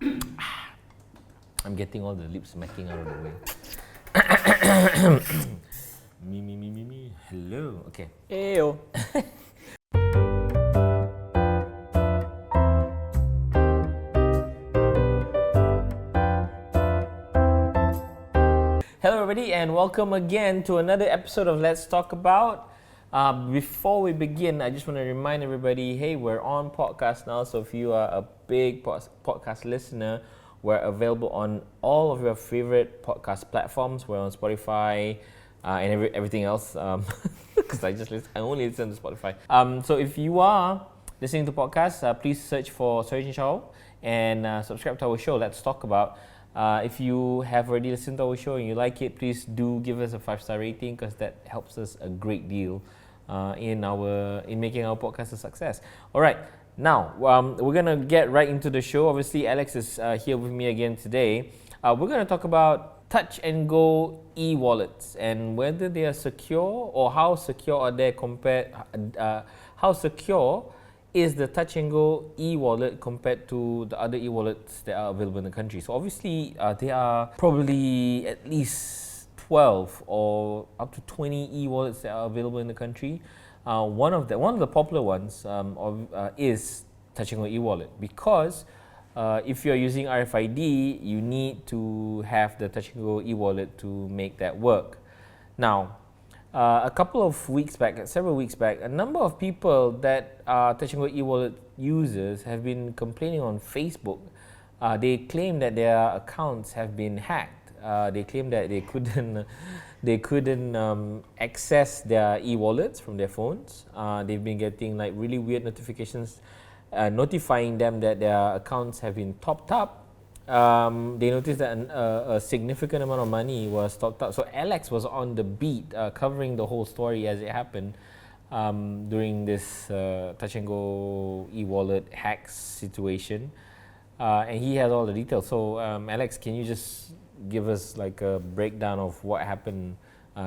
I'm getting all the lip smacking out of the way. Me. Hello. Okay. Eyo. Hello, everybody, and welcome again to another episode of Let's Talk About. Before we begin, I just want to remind everybody, hey, we're on podcast now, so if you are a big podcast listener, we're available on all of your favorite podcast platforms. We're on Spotify and everything else, because I only listen to Spotify. So if you are listening to podcasts, please search for Surgeon Show and subscribe to our show, Let's Talk About. If you have already listened to our show and you like it, please do give us a 5-star rating, because that helps us a great deal in making our podcast a success. All right, now we're gonna get right into the show. Obviously, Alex is here with me again today. We're gonna talk about touch and go e-wallets and whether they are secure, or how secure are they compared. How secure is the touch and go e-wallet compared to the other e-wallets that are available in the country? So obviously there are probably at least 12 or up to 20 e-wallets that are available in the country. One of the popular ones is touch and go e-wallet, because if you're using RFID, you need to have the touch and go e-wallet to make that work. Now, several weeks back, a number of people that are touch and go e-wallet users have been complaining on Facebook. They claim that their accounts have been hacked. They claim that they couldn't access their e-wallets from their phones. They've been getting like really weird notifications notifying them that their accounts have been topped up. They noticed that a significant amount of money was topped up. So Alex was on the beat, covering the whole story as it happened during this touch and go e-wallet hacks situation, and he has all the details. So Alex, can you just give us like a breakdown of what happened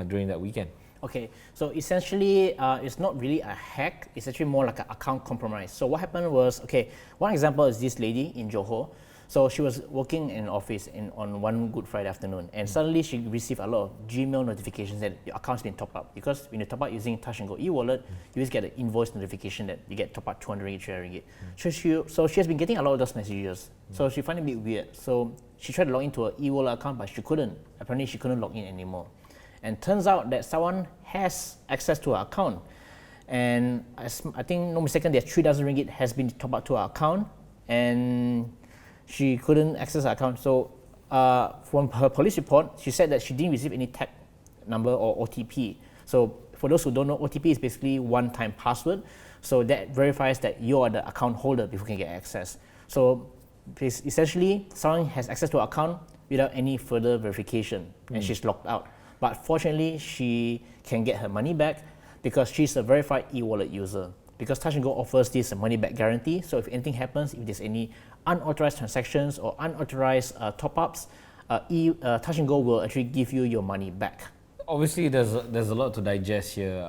during that weekend? Okay, so essentially, it's not really a hack. It's actually more like an account compromise. So what happened was, okay, one example is this lady in Johor. So she was working in an office on one Good Friday afternoon, and suddenly she received a lot of Gmail notifications that your account's been topped up. Because when you top up using Touch and Go e-wallet, you just get an invoice notification that you get top up 200 ringgit, 300 ringgit. So she has been getting a lot of those messages. So she found it a bit weird. So she tried to log into her e-wallet account, but she couldn't. Apparently, she couldn't log in anymore. And turns out that someone has access to her account. And I think, no mistake, there's 3,000 ringgit has been topped up to her account, and she couldn't access her account. So from her police report, she said that she didn't receive any tag number or OTP. So for those who don't know, OTP is basically one-time password. So that verifies that you are the account holder before you can get access. So essentially, someone has access to her account without any further verification, and she's locked out. But fortunately, she can get her money back because she's a verified e-wallet user. Because Touch and Go offers this money back guarantee, so if anything happens, if there's any unauthorized transactions or unauthorized top-ups, Touch and Go will actually give you your money back. Obviously, there's a lot to digest here.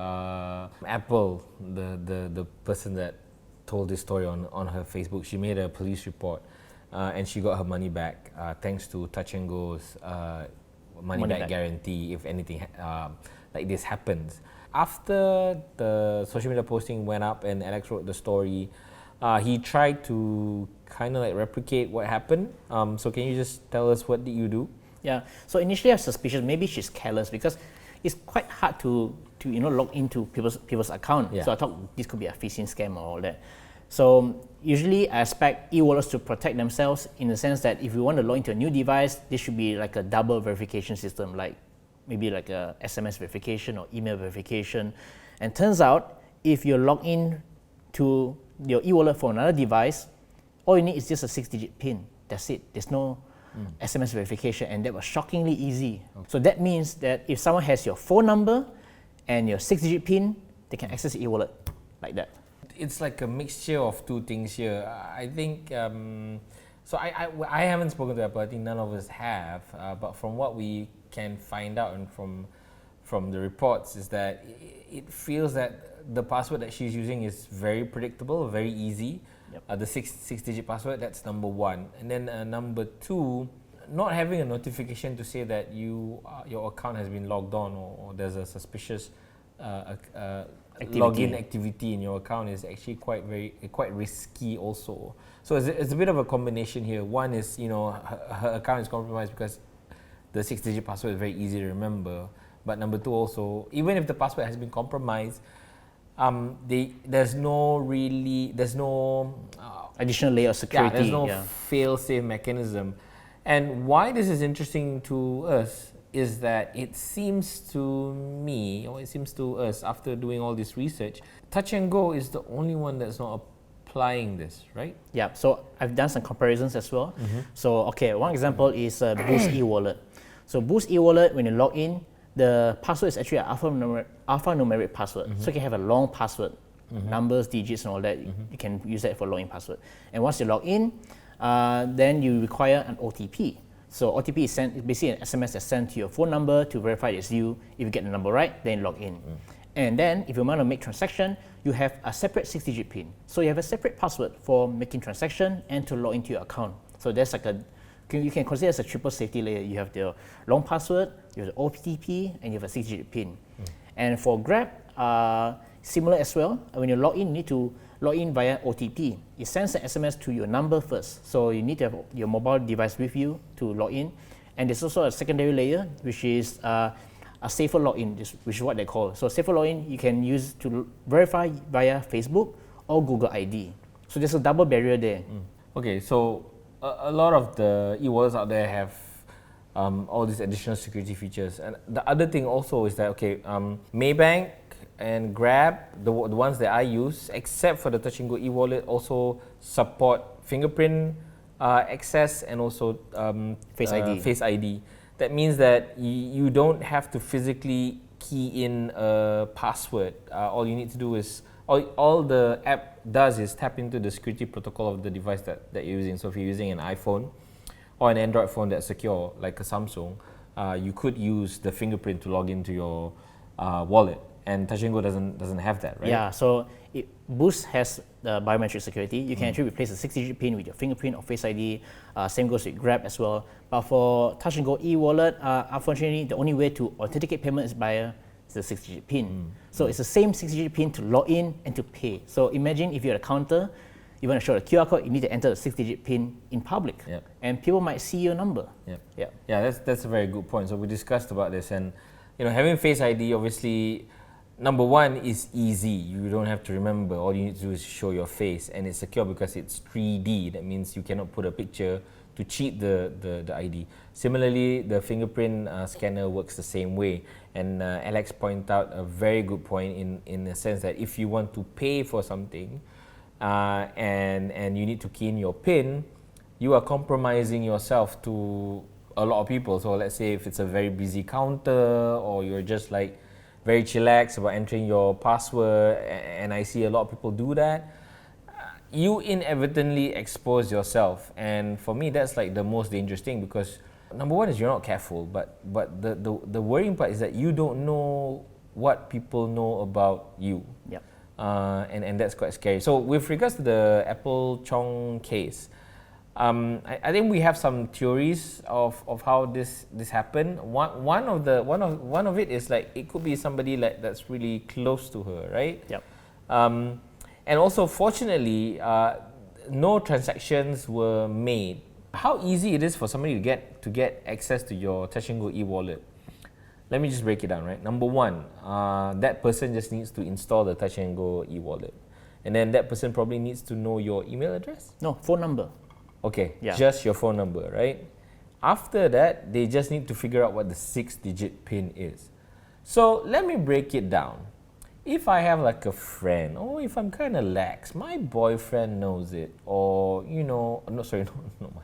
Apple, the person that told this story on her Facebook, she made a police report, and she got her money back thanks to Touch and Go's money back guarantee if anything like this happens. After the social media posting went up and Alex wrote the story, he tried to kind of like replicate what happened. So can you just tell us, what did you do? Yeah, so initially I was suspicious maybe she's careless, because it's quite hard to log into people's account. Yeah. So I thought this could be a phishing scam or all that. So usually I expect e-wallets to protect themselves in the sense that if you want to log into a new device, this should be like a double verification system, like maybe like a SMS verification or email verification. And turns out, if you log in to your e-wallet for another device, all you need is just a 6-digit PIN. That's it. There's no SMS verification, and that was shockingly easy. Okay. So that means that if someone has your phone number and your 6-digit PIN, they can access the e-wallet like that. It's like a mixture of two things here. I think, so I haven't spoken to Apple, I think none of us have, but from what we can find out and from the reports is that it feels that the password that she's using is very predictable, very easy. the six-digit password. That's number one. And then number two, not having a notification to say that your account has been logged on or there's a suspicious login activity in your account is actually quite risky also. So it's a bit of a combination here. One is, her account is compromised because the six-digit password is very easy to remember. But number two also, even if the password has been compromised, there's no additional layer of security. There's no fail-safe mechanism. And why this is interesting to us is that it seems to me, or it seems to us after doing all this research, Touch and Go is the only one that's not applying this, right? Yeah, so I've done some comparisons as well. So, one example is Boost eWallet. So Boost eWallet, when you log in, the password is actually an alphanumeric password. So you can have a long password, numbers, digits and all that. You can use that for login password. And once you log in, then you require an OTP. So OTP is basically an SMS that's sent to your phone number to verify it's you. If you get the number right, then log in. And then if you want to make transaction, you have a separate 6-digit PIN. So you have a separate password for making transaction and to log into your account. So that's like you can consider as a triple safety layer. You have the long password, you have the OTP, and you have a 6-digit PIN. And for Grab, similar as well. When you log in, you need to log in via OTP. It sends an SMS to your number first. So you need to have your mobile device with you to log in. And there's also a secondary layer, which is a safer login, which is what they call. So safer login you can use to verify via Facebook or Google ID. So there's a double barrier there. Okay, so a lot of the e-wallets out there have all these additional security features. And the other thing also is that, Maybank and Grab, the ones that I use, except for the Touch and Go e-wallet, also support fingerprint access and also Face ID. That means that you don't have to physically key in a password. All you need to do is, all the app does is tap into the security protocol of the device that you're using. So if you're using an iPhone or an Android phone that's secure, like a Samsung, you could use the fingerprint to log into your wallet. And Touch and Go doesn't have that, right? Yeah, so Boost has the biometric security. You can actually replace a 6-digit PIN with your fingerprint or Face ID. Same goes with Grab as well. But for Touch and Go e-wallet, unfortunately, the only way to authenticate payment is via the 6-digit PIN. So it's the same 6-digit PIN to log in and to pay. So imagine if you're at a counter, you want to show a QR code, you need to enter the 6-digit PIN in public. And people might see your number. Yeah, that's a very good point. So we discussed about this, and having Face ID, obviously, number one is easy. You don't have to remember. All you need to do is show your face, and it's secure because it's 3D. That means you cannot put a picture to cheat the ID. Similarly, the fingerprint scanner works the same way. And Alex pointed out a very good point in the sense that if you want to pay for something and you need to key in your PIN, you are compromising yourself to a lot of people. So let's say if it's a very busy counter, or you're just like very chillax about entering your password, and I see a lot of people do that, you inadvertently expose yourself. And for me, that's like the most dangerous thing, because number one is you're not careful, but the worrying part is that you don't know what people know about you. And that's quite scary. So with regards to the Apple Chong case, I think we have some theories of how this happened. One of it is like it could be somebody like that's really close to her, right? And also, fortunately, no transactions were made. How easy it is for somebody to get access to your Touch and Go e-wallet? Let me just break it down, right? Number one, that person just needs to install the Touch and Go e-wallet, and then that person probably needs to know your email address. No, phone number. Okay, just your phone number, right? After that, they just need to figure out what the 6-digit PIN is. So let me break it down. If I have like a friend, or if I'm kind of lax, my boyfriend knows it, or not my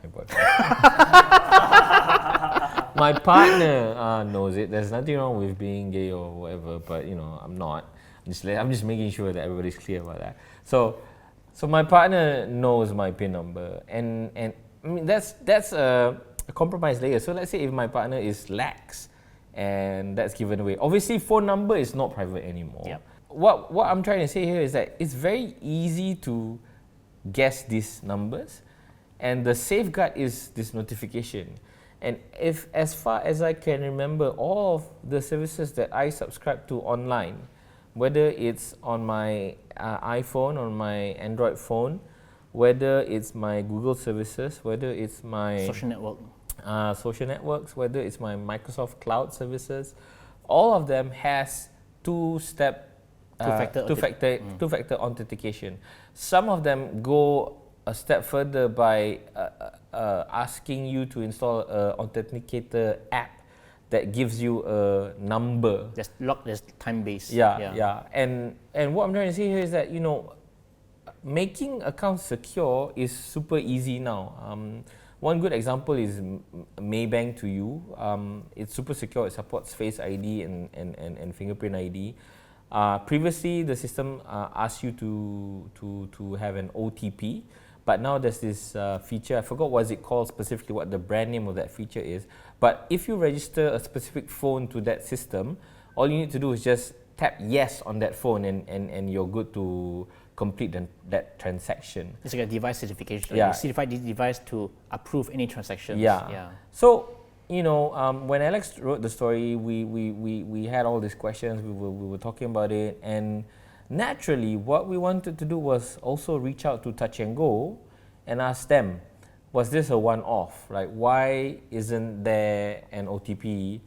boyfriend. My partner knows it. There's nothing wrong with being gay or whatever, but I'm not. I'm just making sure that everybody's clear about that. So my partner knows my PIN number, and I mean that's a compromise layer. So let's say if my partner is lax, and that's given away. Obviously, phone number is not private anymore. What I'm trying to say here is that it's very easy to guess these numbers, and the safeguard is this notification. And if, as far as I can remember, all of the services that I subscribe to online, whether it's on my iPhone, on my Android phone, whether it's my Google services, whether it's my social networks, whether it's my Microsoft Cloud services, all of them has two-factor authentication. Some of them go a step further by asking you to install an authenticator app that gives you a number. That's time-based. Yeah. And what I'm trying to say here is that, you know, making accounts secure is super easy now. One good example is Maybank to you. It's super secure. It supports Face ID and fingerprint ID. Previously, the system asked you to have an OTP, but now there's this feature. I forgot what it called specifically, what the brand name of that feature is. But if you register a specific phone to that system, all you need to do is just tap yes on that phone, and you're good to complete that transaction. It's like a device certification. Yeah. You certify this device to approve any transactions. Yeah. So, you know, when Alex wrote the story, we had all these questions. We were talking about it, and naturally, what we wanted to do was also reach out to Touch and Go and ask them, was this a one-off? Like, why isn't there an OTP?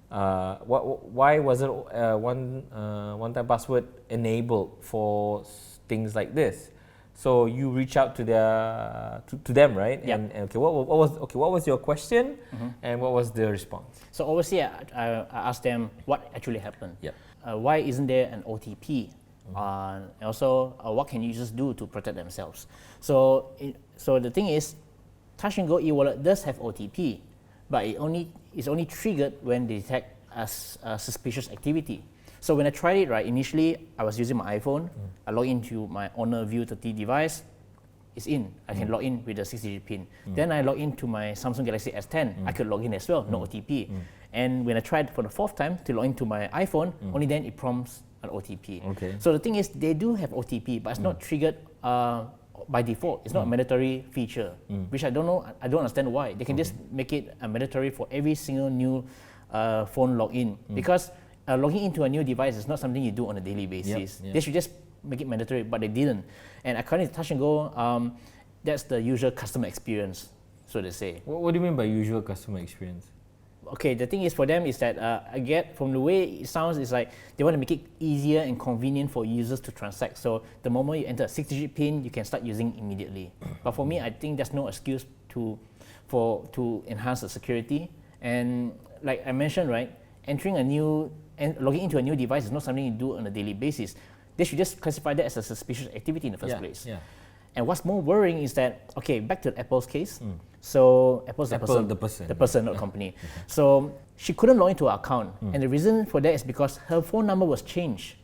Why wasn't one-time password enabled for things like this? So you reach out to them, right? Yep. And okay, what was your question, and what was the response? So obviously, I asked them what actually happened. Yep. Why isn't there an OTP? And also, what can users do to protect themselves? So the thing is, Touch and Go eWallet does have OTP, but it's only triggered when they detect suspicious activity. So when I tried it, right, initially I was using my iPhone. I log into my Honor View 30 device. It's in. I can log in with a 6-digit PIN. Then I log into my Samsung Galaxy S10. I could log in as well, no OTP. And when I tried for the fourth time to log into my iPhone, only then it prompts an OTP. Okay. So the thing is, they do have OTP, but it's not triggered by default. It's not a mandatory feature, which I don't know. I don't understand why. They can just make it mandatory for every single new phone login, because logging into a new device is not something you do on a daily basis. They should just make it mandatory, but they didn't. And according to Touch and Go, that's the usual customer experience, so they say. What do you mean by usual customer experience? Okay, the thing is for them is that I get from the way it sounds, it's like they want to make it easier and convenient for users to transact. So the moment you enter a 6-digit PIN, you can start using immediately. But for me, I think there's no excuse to enhance the security. And like I mentioned, right, logging into a new device is not something you do on a daily basis. They should just classify that as a suspicious activity in the first place. Yeah. And what's more worrying is that, okay, back to Apple's case. So Apple's the person, not the company. So she couldn't log into her account, and the reason for that is because her phone number was changed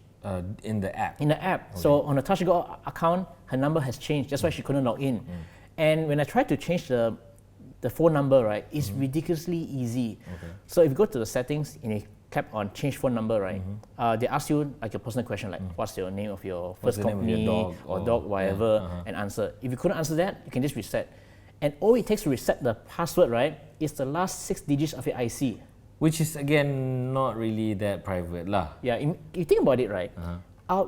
in the app. Okay. So on the Touch and Go account, her number has changed. That's why she couldn't log in. And when I tried to change the phone number, right, it's ridiculously easy. Okay. So if you go to the settings and you tap on change phone number, right, they ask you like a personal question, like what's your name of your first company or dog, whatever, and answer. If you couldn't answer that, you can just reset. And all it takes to reset the password, right, is the last 6 digits of your IC. Which is, again, not really that private lah. Yeah, you think about it, right?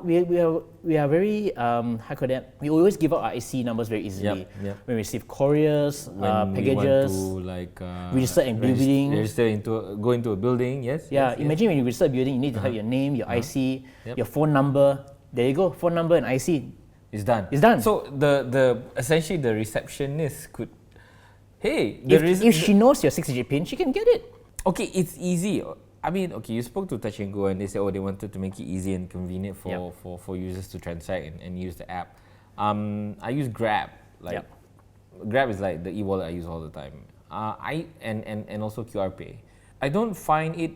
We are very, we always give out our IC numbers very easily. When we receive couriers, packages, register in building. Go into a building, yes. Yeah, imagine when you register a building, you need to have your name, your IC, your phone number. There you go, phone number and IC. It's done. So essentially the receptionist could, if she knows your 6-digit PIN, she can get it. Okay, it's easy. I mean, okay, you spoke to Touch and Go and they said, they wanted to make it easy and convenient for users to transact and use the app. I use Grab. Grab is like the eWallet I use all the time. And also QR Pay. I don't find it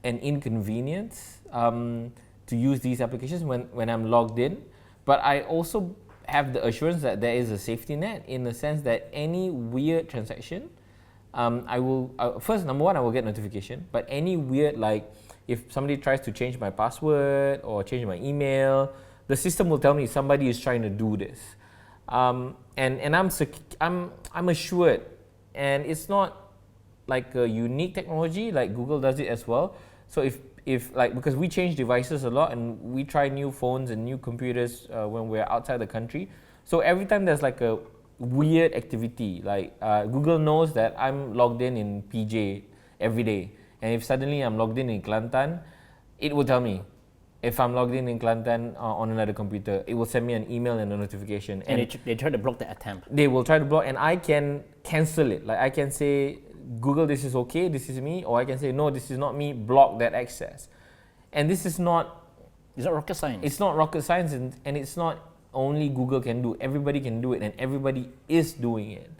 an inconvenience to use these applications when I'm logged in. But I also have the assurance that there is a safety net in the sense that any weird transaction, first, number one, I will get notification. But any weird, like if somebody tries to change my password or change my email, the system will tell me somebody is trying to do this. And I'm assured, and it's not like a unique technology, like Google does it as well. So if like, because we change devices a lot and we try new phones and new computers when we're outside the country. So every time there's like a weird activity, like Google knows that I'm logged in PJ every day, and if suddenly I'm logged in Kelantan, it will tell me. If I'm logged in Kelantan on another computer, it will send me an email and a notification. And they try to block the attempt. They will try to block, and I can cancel it. Like I can say, Google, this is okay, this is me, or I can say, no, this is not me, block that access. And this is not... It's not rocket science. It's not rocket science, and it's not only Google can do. Everybody can do it, and everybody is doing it.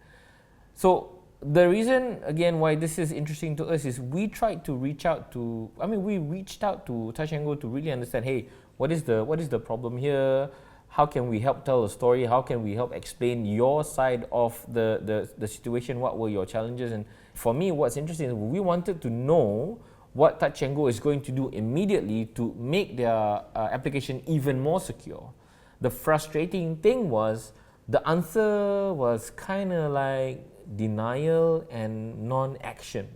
So the reason, again, why this is interesting to us is we tried to reach out to... we reached out to Touch 'n Go to really understand, hey, what is the problem here? How can we help tell a story? How can we help explain your side of the situation? What were your challenges? And for me, what's interesting is we wanted to know what Touch 'n Go is going to do immediately to make their application even more secure. The frustrating thing was the answer was kind of like denial and non-action.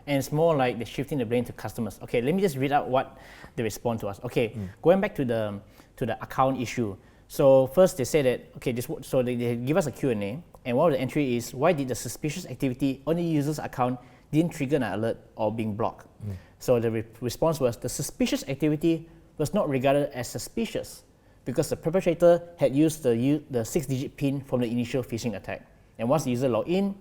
And it's more like they're shifting the blame to customers. Okay, let me just read out what they respond to us. Okay, going back to the account issue. So first they say that, okay, so they give us a Q&A, and one of the entry is, why did the suspicious activity on the user's account didn't trigger an alert or being blocked? So the response was, the suspicious activity was not regarded as suspicious because the perpetrator had used the 6-digit PIN from the initial phishing attack. And once the user logged in,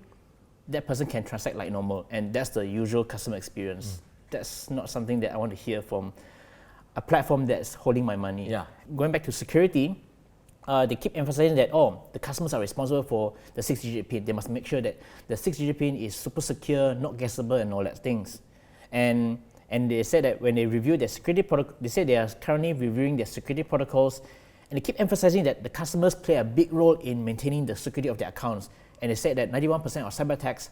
that person can transact like normal, and that's the usual customer experience. That's not something that I want to hear from a platform that's holding my money. Yeah. Going back to security, they keep emphasizing that, the customers are responsible for the 6-digit PIN. They must make sure that the 6-digit PIN is super secure, not guessable, and all that things. And they said that when they review their security protocol, they said they are currently reviewing their security protocols, and they keep emphasizing that the customers play a big role in maintaining the security of their accounts. And they said that 91% of cyber attacks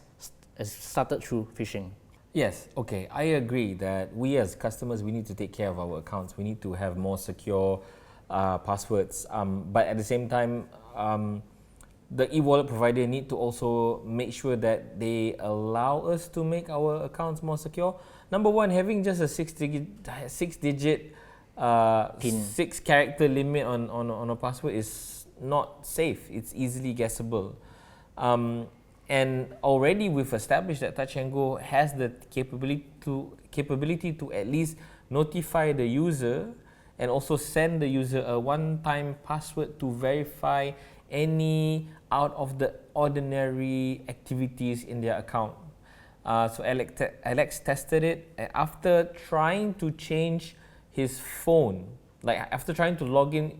started through phishing. Yes, okay, I agree that we as customers, we need to take care of our accounts. We need to have more secure passwords. But at the same time, the eWallet provider need to also make sure that they allow us to make our accounts more secure. Number one, having just a six-digit PIN. 6-character limit on a password is not safe. It's easily guessable. And already we've established that Touch 'n Go has the capability to at least notify the user and also send the user a one-time password to verify any out of the ordinary activities in their account. So Alex tested it, and after trying to change his phone, like after trying to log in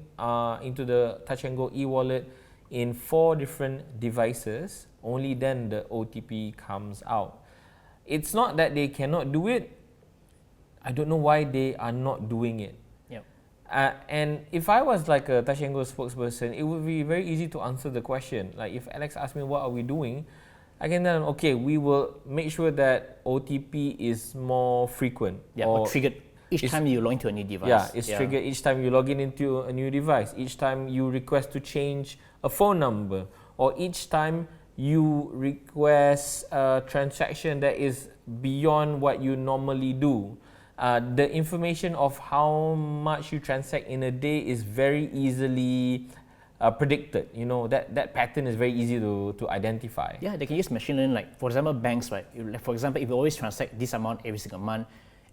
into the Touch 'n Go eWallet in 4 different devices, only then the OTP comes out. It's not that they cannot do it. I don't know why they are not doing it. Yep. And if I was like a Touch 'n Go spokesperson, it would be very easy to answer the question. Like if Alex asks me what are we doing, I can tell him, okay, we will make sure that OTP is more frequent. Yeah, or triggered each time you log into a new device. Yeah, it's triggered each time you log in into a new device, each time you request to change a phone number, or each time you request a transaction that is beyond what you normally do. The information of how much you transact in a day is very easily predicted. You know, that pattern is very easy to identify. Yeah, they can use machine learning, like for example, banks, right? For example, if you always transact this amount every single month,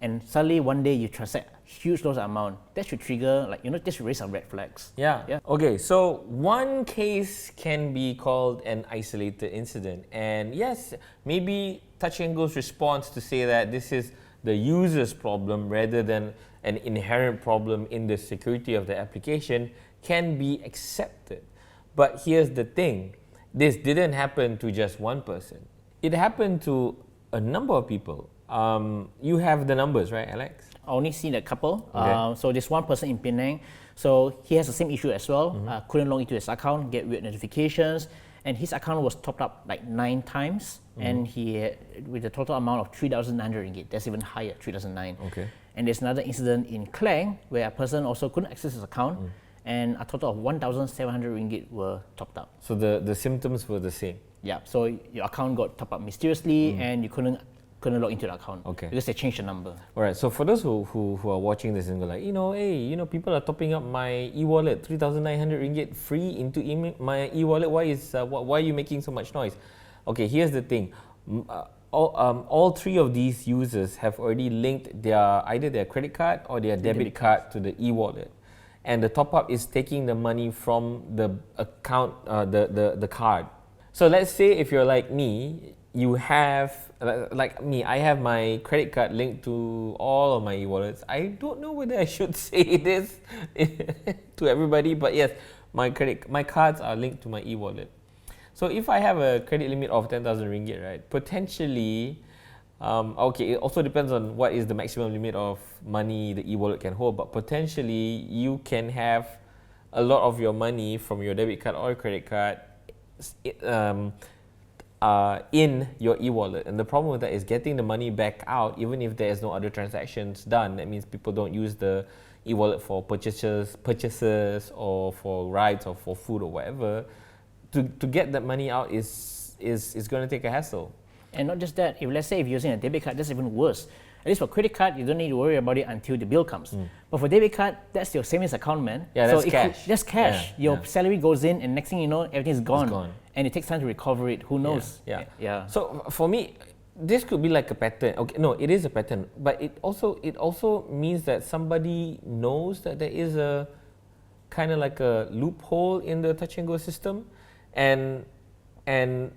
and suddenly one day you transact huge loads of amount, that should trigger, like, that should raise some red flags. Yeah. Okay, so one case can be called an isolated incident. And yes, maybe Touch 'n Go's response to say that this is the user's problem rather than an inherent problem in the security of the application can be accepted. But here's the thing, this didn't happen to just one person. It happened to a number of people. You have the numbers, right, Alex? I only seen a couple. Okay. So there's one person in Penang. So he has the same issue as well. Couldn't log into his account, get weird notifications, and his account was topped up like 9 times, and he had, with a total amount of 3,900 ringgit. That's even higher, 3,009. Okay. And there's another incident in Klang where a person also couldn't access his account, and a total of 1,700 ringgit were topped up. So the symptoms were the same. Yeah, so your account got topped up mysteriously and you couldn't log into the account. Okay. Because they changed the number. All right. So for those who are watching this and go like, hey, people are topping up my eWallet 3,900 ringgit free into my eWallet. Why are you making so much noise? Okay, here's the thing. All three of these users have already linked either their credit card or their debit card to the eWallet, and the top up is taking the money from the account, the card. So let's say if you're like me, you have, like me, I have my credit card linked to all of my eWallets. I don't know whether I should say this to everybody, but yes, my cards are linked to my eWallet. So if I have a credit limit of 10,000 ringgit, right, potentially, okay, it also depends on what is the maximum limit of money the eWallet can hold, but potentially you can have a lot of your money from your debit card or credit card in your eWallet. And the problem with that is getting the money back out, even if there is no other transactions done. That means people don't use the eWallet for purchases or for rides or for food or whatever. To get that money out is going to take a hassle. And not just that, if let's say if you're using a debit card, that's even worse. At least for credit card, you don't need to worry about it until the bill comes. But for debit card, that's your savings account, man. Yeah, that's cash. That's cash. Yeah, your salary goes in, and next thing you know, everything's gone. It's gone. And it takes time to recover it. Who knows? Yeah. So for me, this could be like a pattern. Okay, no, it is a pattern, but it also means that somebody knows that there is a kind of like a loophole in the touch and go system, and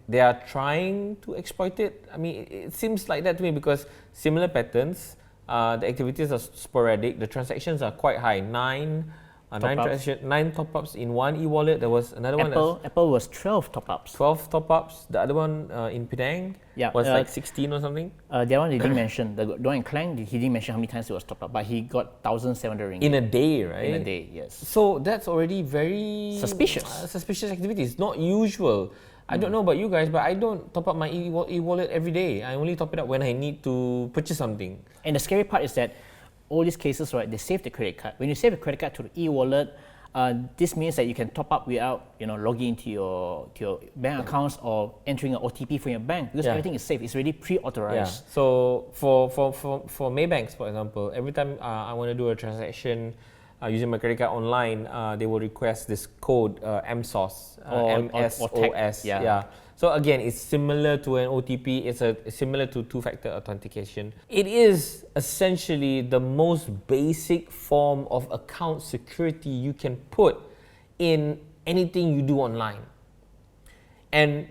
they are trying to exploit it. I mean, it seems like that to me because similar patterns, the activities are sporadic, the transactions are quite high. Nine top-ups in one eWallet. There was another one. Apple was 12 top-ups. 12 top-ups. The other one in Penang was like 16 or something. The one he didn't mention. The one in Klang, he didn't mention how many times it was topped up, but he got 1,700 ringgit. In a day, right? In a day, yes. So that's already very suspicious. Suspicious activity. It's not usual. I don't know about you guys, but I don't top up my eWallet every day. I only top it up when I need to purchase something. And the scary part is that all these cases, right, they save the credit card. When you save a credit card to the eWallet, this means that you can top up without logging into your bank accounts or entering an OTP from your bank because everything is safe. It's already pre-authorized. Yeah. So for Maybanks, for example, every time I want to do a transaction using my credit card online, they will request this code MSOS, MSOS. Yeah. So again, it's similar to an OTP. It's similar to two-factor authentication. It is essentially the most basic form of account security you can put in anything you do online. And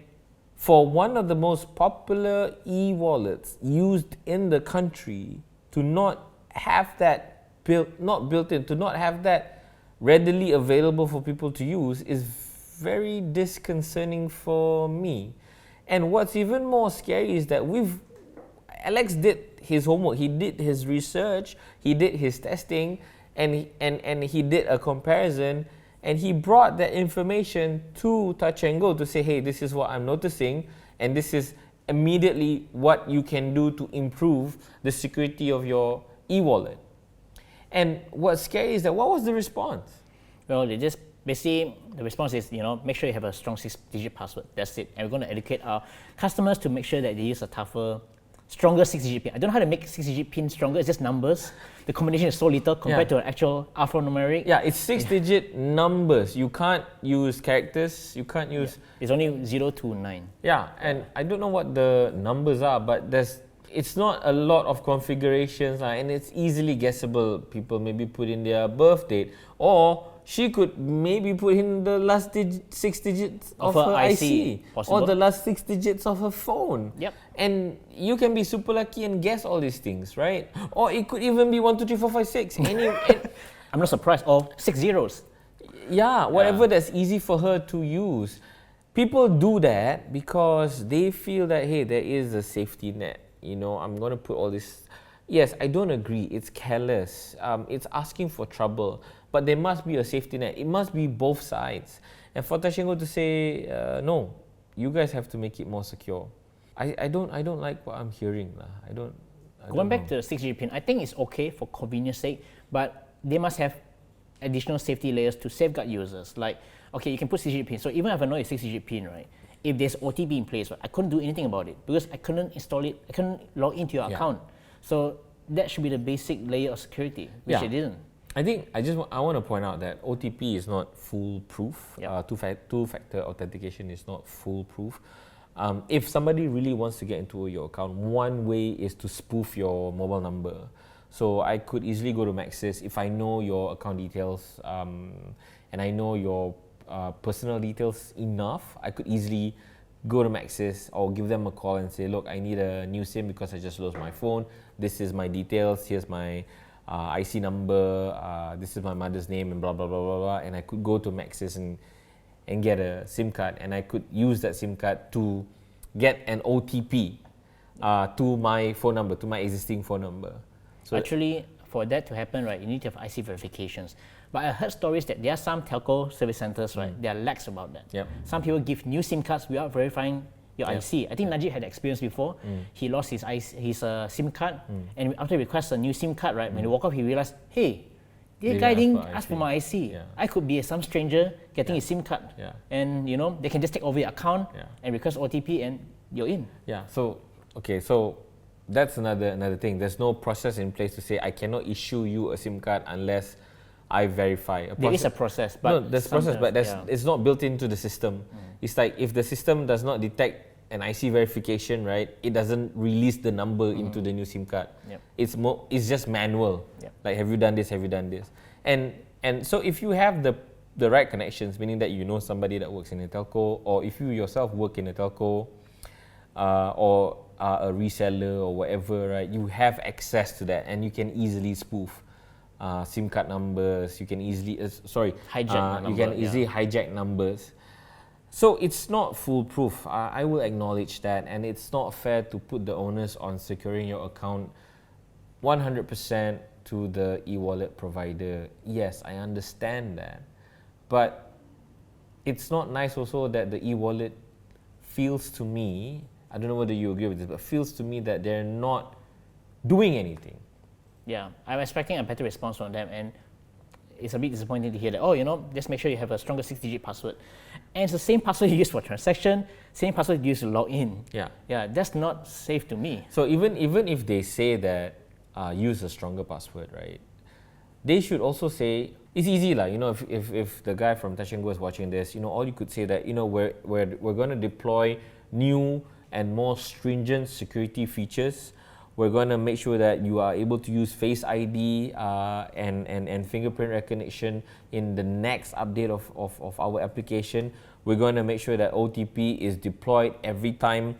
for one of the most popular e-wallets used in the country to not have that to not have that readily available for people to use is very disconcerting for me. And what's even more scary is that Alex did his homework, he did his research, he did his testing, and he did a comparison, and he brought that information to Touch and Go to say, hey, this is what I'm noticing, and this is immediately what you can do to improve the security of your e-wallet. And what's scary is that what was the response? Well, they just basically, the response is, make sure you have a strong 6-digit password. That's it. And we're going to educate our customers to make sure that they use a stronger 6-digit PIN. I don't know how to make 6-digit PIN stronger. It's just numbers. The combination is so little compared to an actual alphanumeric. Yeah, it's 6-digit numbers. You can't use characters. You can't use... It's only 0 to 9. Yeah, and I don't know what the numbers are, but it's not a lot of configurations, and it's easily guessable. People maybe put in their birth date, or she could maybe put in the last 6 digits of her IC or the last 6 digits of her phone. Yep. And you can be super lucky and guess all these things, right? Or it could even be 1, 2, 3, 4, 5, 6. I'm not surprised. Or 6 zeros. Yeah, whatever that's easy for her to use. People do that because they feel that, hey, there is a safety net. I'm going to put all this. Yes, I don't agree. It's careless. It's asking for trouble. But there must be a safety net. It must be both sides. And for Touch and Go to say, no, you guys have to make it more secure. I don't like what I'm hearing. Going back to the 6-digit PIN, I think it's okay for convenience sake, but they must have additional safety layers to safeguard users. Like, okay, you can put 6-digit PIN. So even if I know your 6-digit PIN, right, if there's OTP in place, right, I couldn't do anything about it because I couldn't install it, I couldn't log into your account. So that should be the basic layer of security, which it didn't. I think I want to point out that OTP is not foolproof. Two-factor authentication is not foolproof. If somebody really wants to get into your account, one way is to spoof your mobile number. So I could easily go to Maxis if I know your account details and I know your personal details enough. I could easily go to Maxis or give them a call and say, look, I need a new SIM because I just lost my phone. This is my details. Here's my IC number. This is my mother's name and blah, blah, blah, blah, blah. And I could go to Maxis and get a SIM card, and I could use that SIM card to get an OTP to my phone number, to my existing phone number. So actually, for that to happen, right, you need to have IC verifications. But I heard stories that there are some telco service centers, right, they are lax about that. Some people give new SIM cards without verifying your IC. I think Najib had experience before. He lost his SIM card, and after he requests a new SIM card, right, when he woke up, he realized, hey, this guy didn't ask for my IC. I could be some stranger getting his SIM card, and you know they can just take over your account and request OTP, and you're in. So that's another thing. There's no process in place to say I cannot issue you a SIM card unless I verify. There is a process, but no, there's process, but it's not built into the system. It's like if the system does not detect an IC verification, right, it doesn't release the number into the new SIM card. It's just manual. Like, have you done this? Have you done this? And so if you have the right connections, meaning that you know somebody that works in a telco, or if you yourself work in a telco, or a reseller or whatever, right, you have access to that, and you can easily spoof SIM card numbers. You can easily hijack you can easily hijack numbers. So it's not foolproof. I will acknowledge that, and it's not fair to put the onus on securing your account 100% to the eWallet provider. Yes, I understand that, but it's not nice also that the eWallet feels to me, I don't know whether you agree with this, but feels to me that they're not doing anything. Yeah, I'm expecting a better response from them, and it's a bit disappointing to hear that, oh, you know, just make sure you have a stronger 6-digit password. And it's the same password you use for transaction, same password you use to log in. Yeah, that's not safe to me. So even if they say that use a stronger password, right, they should also say, it's easy lah, you know, if the guy from Touch 'n Go is watching this, you know, all you could say that, you know, we're going to deploy new and more stringent security features. We're going to make sure that you are able to use Face ID and fingerprint recognition in the next update of our application. We're going to make sure that OTP is deployed every time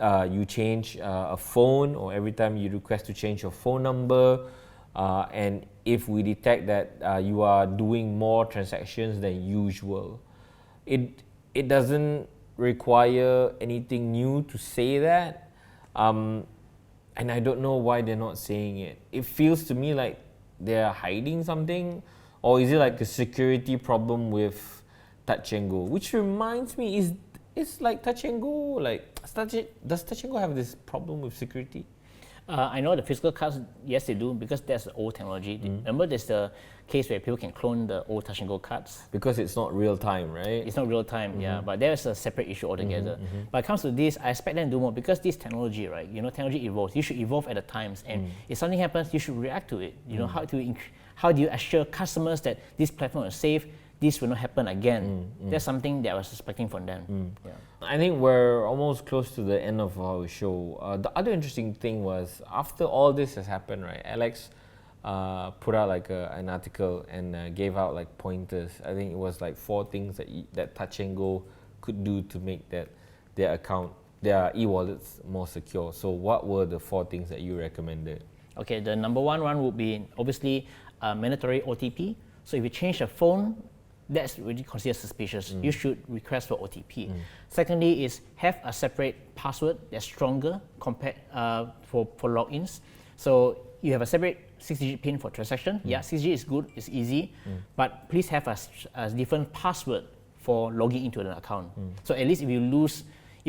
you change a phone, or every time you request to change your phone number. And if we detect that you are doing more transactions than usual. It doesn't require anything new to say that. And I don't know why they're not saying it. It feels to me like they're hiding something, or is it like a security problem with Touch 'n Go? Which reminds me, is like Touch 'n Go, like does Touch 'n Go have this problem with security? I know the physical cards, yes, they do, because that's the old technology. Remember, there's the case where people can clone the old Touch 'n Go cards. Because it's not real time, right? It's not real time, yeah, but there's a separate issue altogether. But it comes to this, I expect them to do more, because this technology, right, you know, technology evolves. You should evolve at the times, and if something happens, you should react to it. You know, how do you assure customers that this platform is safe? This will not happen again. That's something that I was expecting from them. Yeah. I think we're almost close to the end of our show. The other interesting thing was, after all this has happened, right, Alex put out like an article and gave out like pointers. I think it was like 4 things that Touch 'n Go could do to make their eWallets more secure. So what were the 4 things that you recommended? Okay, the number one would be obviously mandatory OTP. So if you change the phone, that's really considered suspicious. You should request for OTP. Secondly is have a separate password that's stronger compared for logins. So you have a separate 6-digit PIN for transaction. Yeah, 6-digit is good, it's easy, but please have a different password for logging into an account. So at least if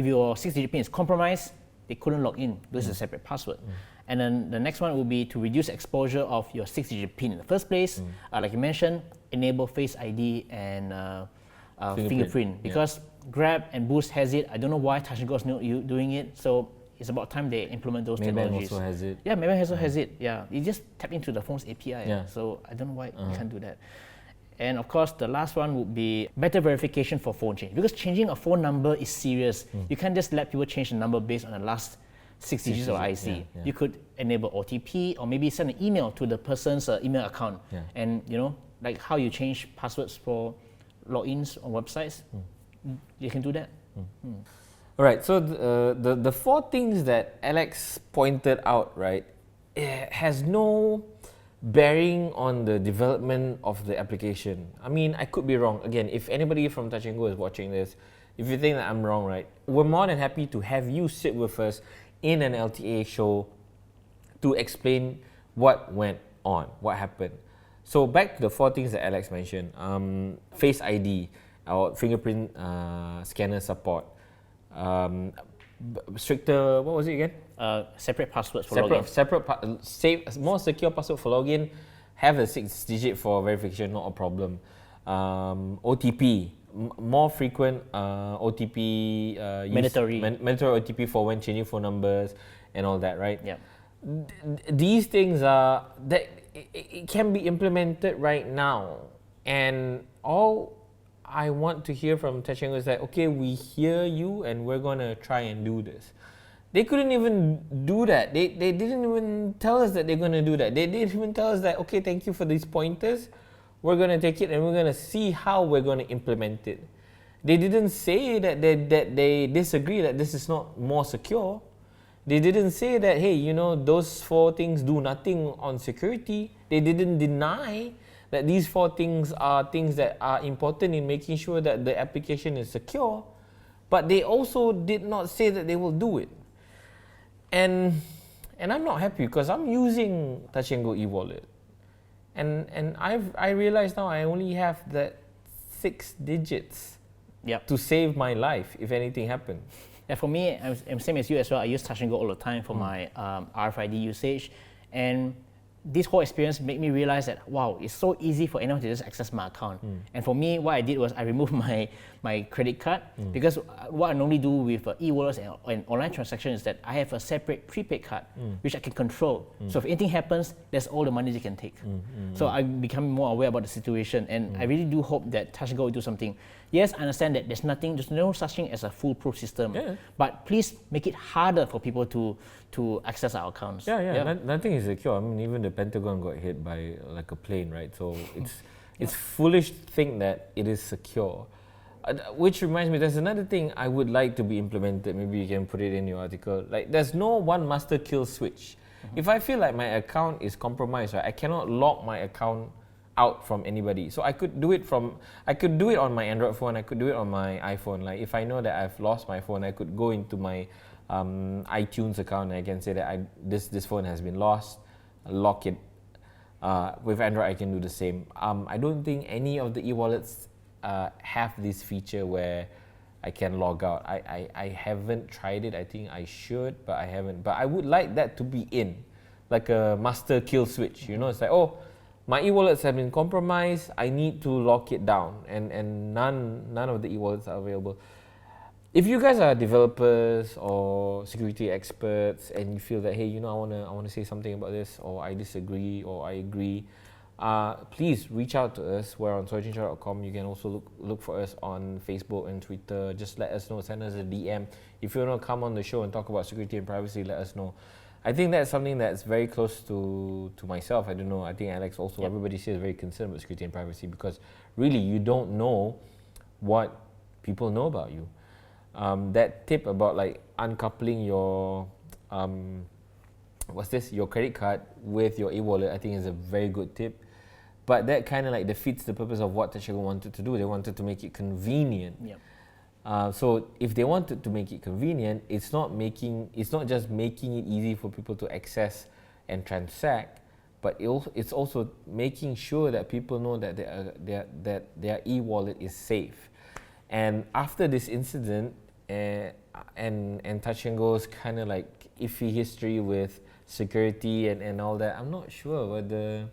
your 6-digit PIN is compromised, they couldn't log in because it's a separate password. And then the next one will be to reduce exposure of your 6-digit PIN in the first place. Like you mentioned, enable Face ID and fingerprint. Because Grab and Boost has it. I don't know why Touch 'n Go is not doing it. So it's about time they implement those technologies. also has it. Yeah, Maybank also has it. Yeah, you just tap into the phone's API. Yeah. So I don't know why you can't do that. And of course, the last one would be better verification for phone change. Because changing a phone number is serious. You can't just let people change the number based on the last 6 digits of IC. Yeah. You could enable OTP or maybe send an email to the person's email account. Yeah. And like how you change passwords for logins on websites, you can do that. All right, so the 4 things that Alex pointed out, right, has no bearing on the development of the application. I mean, I could be wrong. Again, if anybody from Touch 'n Go is watching this, if you think that I'm wrong, right, we're more than happy to have you sit with us in an LTA show to explain what went on, what happened. So back to the 4 things that Alex mentioned. Face ID, or fingerprint scanner support. Stricter, what was it again? Separate passwords for login. More secure password for login. Have a 6-digit for verification, not a problem. OTP, more frequent OTP Mandatory. mandatory OTP for when changing phone numbers and all that, right? Yeah. These things are that it can be implemented right now, and all I want to hear from Touch 'n Go is that, okay, we hear you and we're gonna try and do this. They couldn't even do that. They didn't even tell us that they're gonna do that. They didn't even tell us that, okay, thank you for these pointers. We're gonna take it and we're gonna see how we're gonna implement it. They didn't say that they disagree that this is not more secure. They didn't say that, hey, those 4 things do nothing on security. They didn't deny that these 4 things are things that are important in making sure that the application is secure, but they also did not say that they will do it. And I'm not happy because I'm using Touch 'n Go eWallet. And I realize now I only have that 6 digits to save my life if anything happened. Yeah, for me, I'm same as you as well. I use Touch 'n Go all the time for my RFID usage, and this whole experience made me realize that, wow, it's so easy for anyone to just access my account. And for me, what I did was I removed my credit card because what I normally do with eWallets and online transactions is that I have a separate prepaid card which I can control. So if anything happens, that's all the money they can take. So I'm becoming more aware about the situation, and I really do hope that Touch 'n Go will do something. Yes, I understand that there's no such thing as a foolproof system, but please make it harder for people to access our accounts. Nothing is secure. I mean, even the Pentagon got hit by like a plane, right? So it's foolish to think that it is secure. Which reminds me, there's another thing I would like to be implemented. Maybe you can put it in your article. Like, there's no one master kill switch. If I feel like my account is compromised, right, I cannot lock my account out from anybody. So I could do it on my Android phone. I could do it on my iPhone. Like, if I know that I've lost my phone, I could go into my iTunes account and I can say that this phone has been lost, lock it. With Android, I can do the same. I don't think any of the eWallets have this feature where I can log out. I haven't tried it. I think I should, but I haven't. But I would like that to be in, like a master kill switch. It's like, oh, my eWallets have been compromised. I need to lock it down, and none of the eWallets are available. If you guys are developers or security experts and you feel that, hey, I wanna say something about this, or I disagree, or I agree, please reach out to us. We're on soychincharge.com. You can also look for us on Facebook and Twitter. Just let us know. Send us a DM. If you want to come on the show and talk about security and privacy, let us know. I think that's something that's very close to myself. I don't know. I think Alex also, everybody here is very concerned about security and privacy because really you don't know what people know about you. That tip about like uncoupling your your credit card with your eWallet, I think is a very good tip. But that kind of like defeats the purpose of what Touch 'n Go wanted to do. They wanted to make it convenient. So if they wanted to make it convenient, it's not just making it easy for people to access and transact, but it's also making sure that people know that their eWallet is safe. And after this incident, Touch and Go's kind of like iffy history with security and all that, I'm not sure whether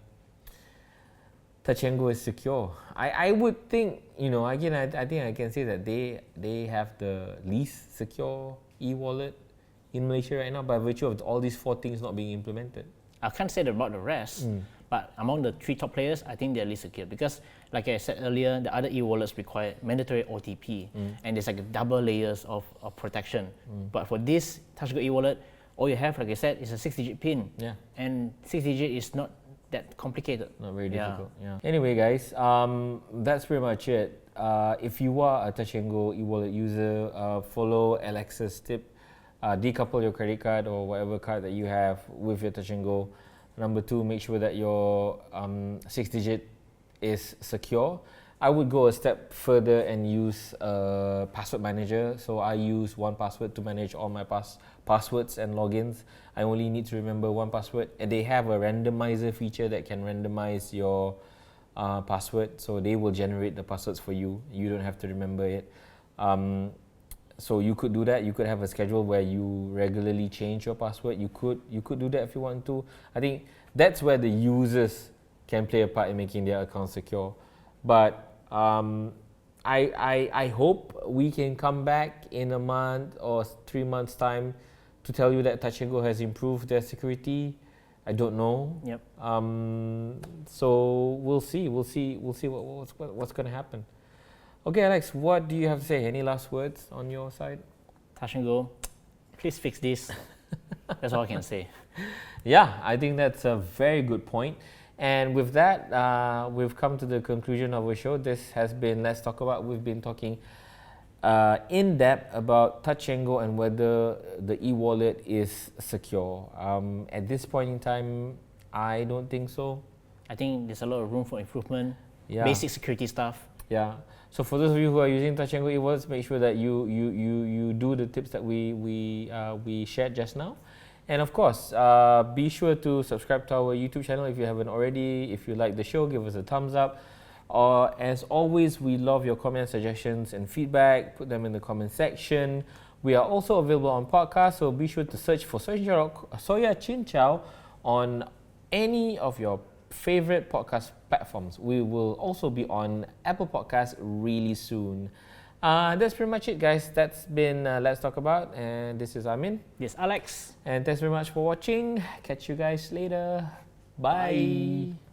Touch and Go is secure. I would think, again, I think I can say that they have the least secure e-wallet in Malaysia right now by virtue of all these 4 things not being implemented. I can't say about the rest, but among the 3 top players, I think they're least secure because, like I said earlier, the other e-wallets require mandatory OTP, and there's like a double layers of protection. But for this Touch Go e-wallet, all you have, like I said, is a 6-digit PIN. Yeah. And 6-digit is not that complicated. Not very difficult. Yeah. Anyway, guys, that's pretty much it. If you are a Touch and Go e-wallet user, follow Alex's tip. Decouple your credit card or whatever card that you have with your Touch and Go. Number 2, make sure that your 6-digit is secure. I would go a step further and use a password manager. So I use 1Password to manage all my passwords and logins. I only need to remember 1Password, and they have a randomizer feature that can randomize your password. So they will generate the passwords for you. You don't have to remember it. So you could do that. You could have a schedule where you regularly change your password. You could do that if you want to. I think that's where the users can play a part in making their account secure. But I hope we can come back in a month or 3 months' time to tell you that Touch and Go has improved their security. I don't know. Yep. So we'll see. We'll see what's going to happen. Okay, Alex, what do you have to say? Any last words on your side? Touch and Go, please fix this. That's all I can say. Yeah, I think that's a very good point. And with that, we've come to the conclusion of our show. This has been Let's Talk About. We've been talking in depth about Touch and Go and whether the e-wallet is secure. At this point in time, I don't think so. I think there's a lot of room for improvement. Yeah. Basic security stuff. Yeah. So for those of you who are using Touch and Go e-wallets, make sure that you do the tips that we shared just now. And of course, be sure to subscribe to our YouTube channel if you haven't already. If you like the show, give us a thumbs up. As always, we love your comments, suggestions, and feedback. Put them in the comment section. We are also available on podcast, so be sure to search for Soya Chin Chow on any of your favorite podcast platforms. We will also be on Apple Podcasts really soon. That's pretty much it, guys. That's been Let's Talk About, and this is Amin. Yes, Alex. And thanks very much for watching. Catch you guys later. Bye. Bye.